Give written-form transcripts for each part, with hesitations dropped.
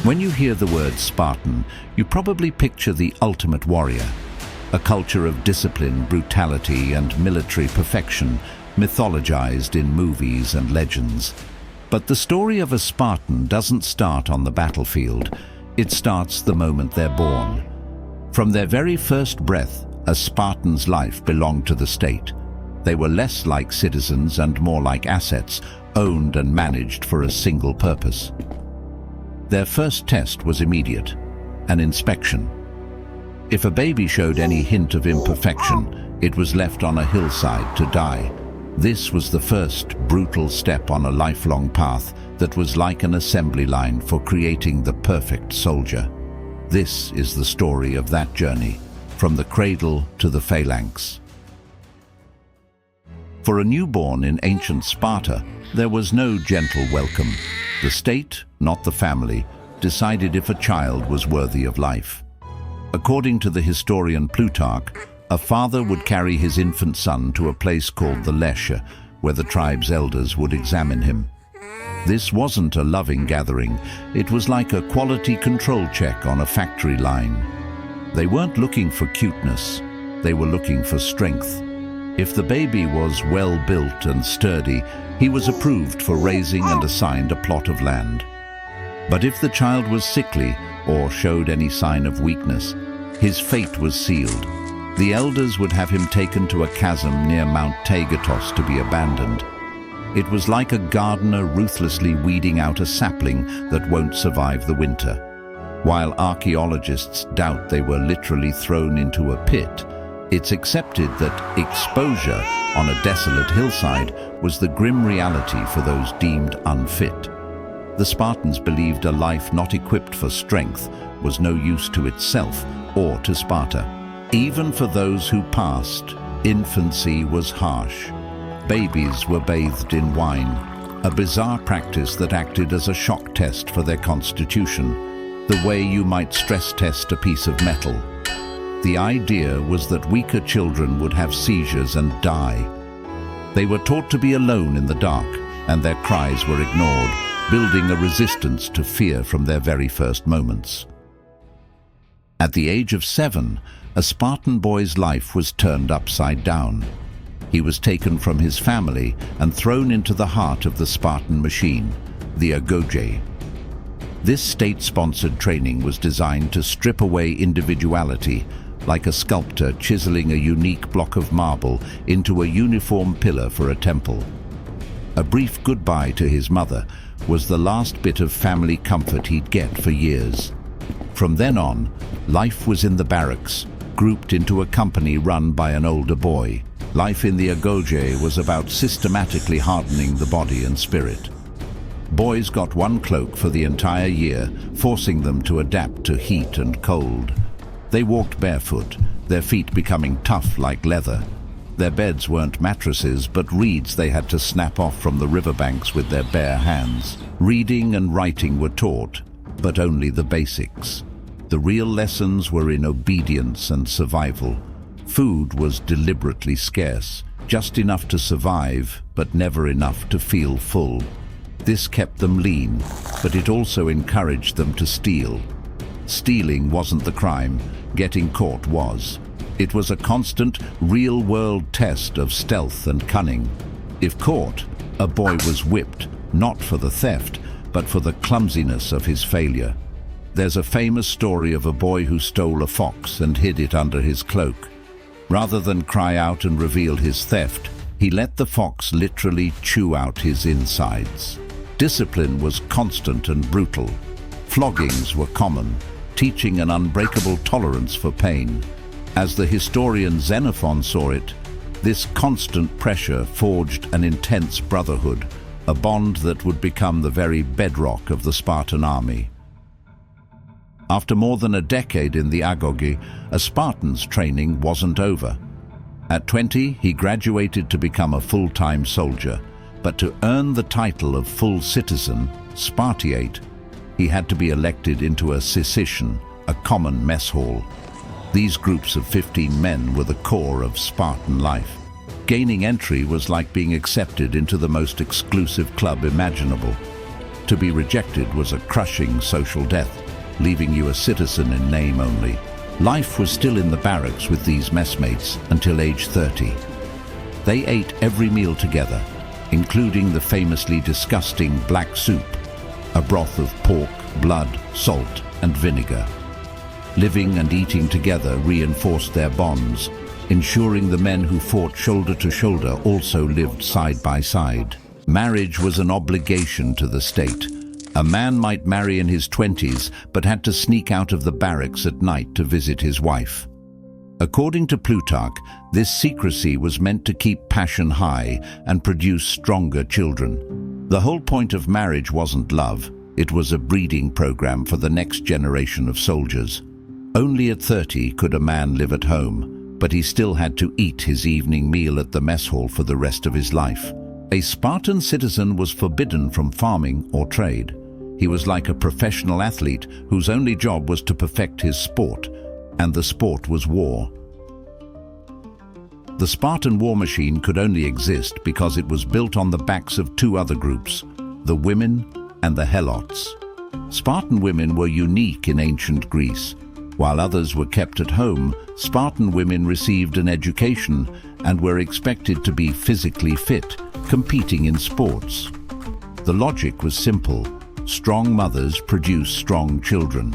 When you hear the word Spartan, you probably picture the ultimate warrior, a culture of discipline, brutality, and military perfection, mythologized in movies and legends. But the story of a Spartan doesn't start on the battlefield. It starts the moment they're born. From their very first breath, a Spartan's life belonged to the state. They were less like citizens and more like assets, owned and managed for a single purpose. Their first test was immediate, an inspection. If a baby showed any hint of imperfection, it was left on a hillside to die. This was the first brutal step on a lifelong path that was like an assembly line for creating the perfect soldier. This is the story of that journey, from the cradle to the phalanx. For a newborn in ancient Sparta, there was no gentle welcome. The state, not the family, decided if a child was worthy of life. According to the historian Plutarch, a father would carry his infant son to a place called the Lesche, where the tribe's elders would examine him. This wasn't a loving gathering. It was like a quality control check on a factory line. They weren't looking for cuteness. They were looking for strength. If the baby was well-built and sturdy, he was approved for raising and assigned a plot of land. But if the child was sickly or showed any sign of weakness, his fate was sealed. The elders would have him taken to a chasm near Mount Taygetos to be abandoned. It was like a gardener ruthlessly weeding out a sapling that won't survive the winter. While archaeologists doubt they were literally thrown into a pit, it's accepted that exposure on a desolate hillside was the grim reality for those deemed unfit. The Spartans believed a life not equipped for strength was no use to itself or to Sparta. Even for those who passed, infancy was harsh. Babies were bathed in wine, a bizarre practice that acted as a shock test for their constitution, the way you might stress test a piece of metal. The idea was that weaker children would have seizures and die. They were taught to be alone in the dark, and their cries were ignored, building a resistance to fear from their very first moments. At the age of 7, a Spartan boy's life was turned upside down. He was taken from his family and thrown into the heart of the Spartan machine, the Agoge. This state-sponsored training was designed to strip away individuality, like a sculptor chiseling a unique block of marble into a uniform pillar for a temple. A brief goodbye to his mother was the last bit of family comfort he'd get for years. From then on, life was in the barracks, grouped into a company run by an older boy. Life in the Agoge was about systematically hardening the body and spirit. Boys got one cloak for the entire year, forcing them to adapt to heat and cold. They walked barefoot, their feet becoming tough like leather. Their beds weren't mattresses, but reeds they had to snap off from the riverbanks with their bare hands. Reading and writing were taught, but only the basics. The real lessons were in obedience and survival. Food was deliberately scarce, just enough to survive, but never enough to feel full. This kept them lean, but it also encouraged them to steal. Stealing wasn't the crime, getting caught was. It was a constant, real-world test of stealth and cunning. If caught, a boy was whipped, not for the theft, but for the clumsiness of his failure. There's a famous story of a boy who stole a fox and hid it under his cloak. Rather than cry out and reveal his theft, he let the fox literally chew out his insides. Discipline was constant and brutal. Floggings were common, teaching an unbreakable tolerance for pain. As the historian Xenophon saw it, this constant pressure forged an intense brotherhood, a bond that would become the very bedrock of the Spartan army. After more than a decade in the Agoge, a Spartan's training wasn't over. At 20, he graduated to become a full-time soldier, but to earn the title of full citizen, Spartiate, he had to be elected into a Citizenship, a common mess hall. These groups of 15 men were the core of Spartan life. Gaining entry was like being accepted into the most exclusive club imaginable. To be rejected was a crushing social death, leaving you a citizen in name only. Life was still in the barracks with these messmates until age 30. They ate every meal together, including the famously disgusting black soup, a broth of pork, blood, salt, and vinegar. Living and eating together reinforced their bonds, ensuring the men who fought shoulder to shoulder also lived side by side. Marriage was an obligation to the state. A man might marry in his 20s, but had to sneak out of the barracks at night to visit his wife. According to Plutarch, this secrecy was meant to keep passion high and produce stronger children. The whole point of marriage wasn't love, it was a breeding program for the next generation of soldiers. Only at 30 could a man live at home, but he still had to eat his evening meal at the mess hall for the rest of his life. A Spartan citizen was forbidden from farming or trade. He was like a professional athlete whose only job was to perfect his sport, and the sport was war. The Spartan war machine could only exist because it was built on the backs of two other groups, the women and the helots. Spartan women were unique in ancient Greece. While others were kept at home, Spartan women received an education and were expected to be physically fit, competing in sports. The logic was simple. Strong mothers produce strong children.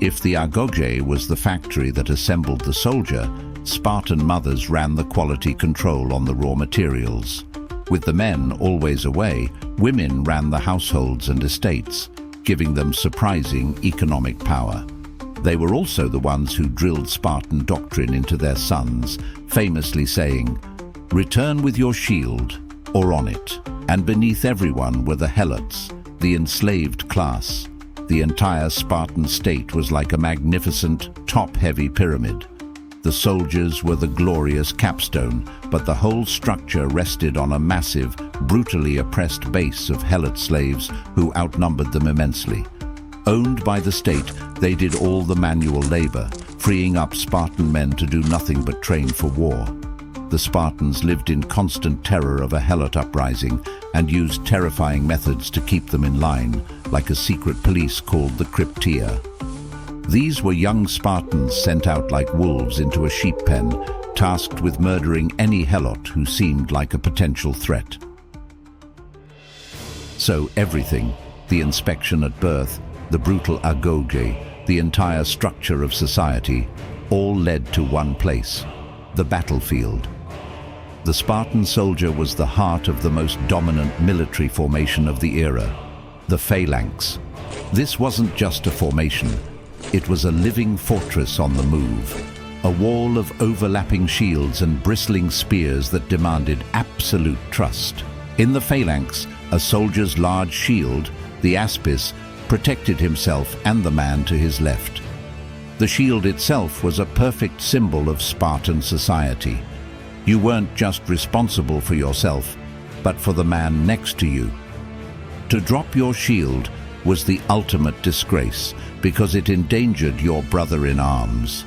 If the Agoge was the factory that assembled the soldier, Spartan mothers ran the quality control on the raw materials. With the men always away, women ran the households and estates, giving them surprising economic power. They were also the ones who drilled Spartan doctrine into their sons, famously saying, "Return with your shield, or on it." And beneath everyone were the helots, the enslaved class. The entire Spartan state was like a magnificent, top-heavy pyramid. The soldiers were the glorious capstone, but the whole structure rested on a massive, brutally oppressed base of helot slaves who outnumbered them immensely. Owned by the state, they did all the manual labor, freeing up Spartan men to do nothing but train for war. The Spartans lived in constant terror of a helot uprising and used terrifying methods to keep them in line, like a secret police called the Cryptia. These were young Spartans sent out like wolves into a sheep pen, tasked with murdering any helot who seemed like a potential threat. So everything, the inspection at birth, the brutal Agoge, the entire structure of society, all led to one place, the battlefield. The Spartan soldier was the heart of the most dominant military formation of the era, the phalanx. This wasn't just a formation, it was a living fortress on the move, a wall of overlapping shields and bristling spears that demanded absolute trust. In the phalanx, a soldier's large shield, the aspis, protected himself and the man to his left. The shield itself was a perfect symbol of Spartan society. You weren't just responsible for yourself, but for the man next to you. To drop your shield was the ultimate disgrace because it endangered your brother in arms.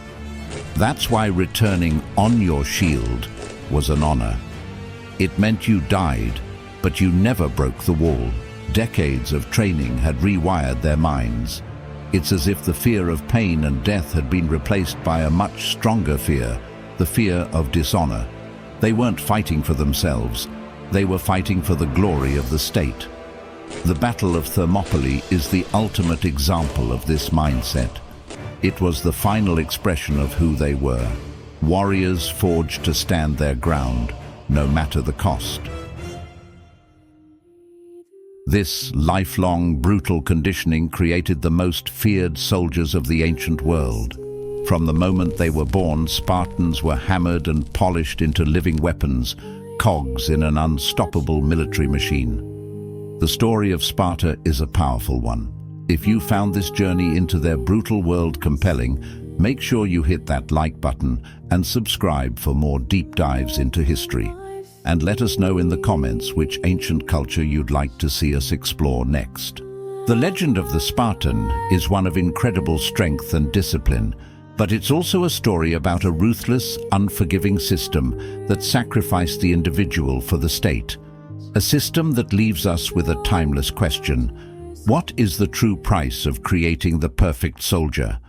That's why returning on your shield was an honor. It meant you died, but you never broke the wall. Decades of training had rewired their minds. It's as if the fear of pain and death had been replaced by a much stronger fear, the fear of dishonor. They weren't fighting for themselves, they were fighting for the glory of the state. The Battle of Thermopylae is the ultimate example of this mindset. It was the final expression of who they were, warriors forged to stand their ground, no matter the cost. This lifelong, brutal conditioning created the most feared soldiers of the ancient world. From the moment they were born, Spartans were hammered and polished into living weapons, cogs in an unstoppable military machine. The story of Sparta is a powerful one. If you found this journey into their brutal world compelling, make sure you hit that like button and subscribe for more deep dives into history. And let us know in the comments which ancient culture you'd like to see us explore next. The legend of the Spartan is one of incredible strength and discipline, but it's also a story about a ruthless, unforgiving system that sacrificed the individual for the state. A system that leaves us with a timeless question: What is the true price of creating the perfect soldier?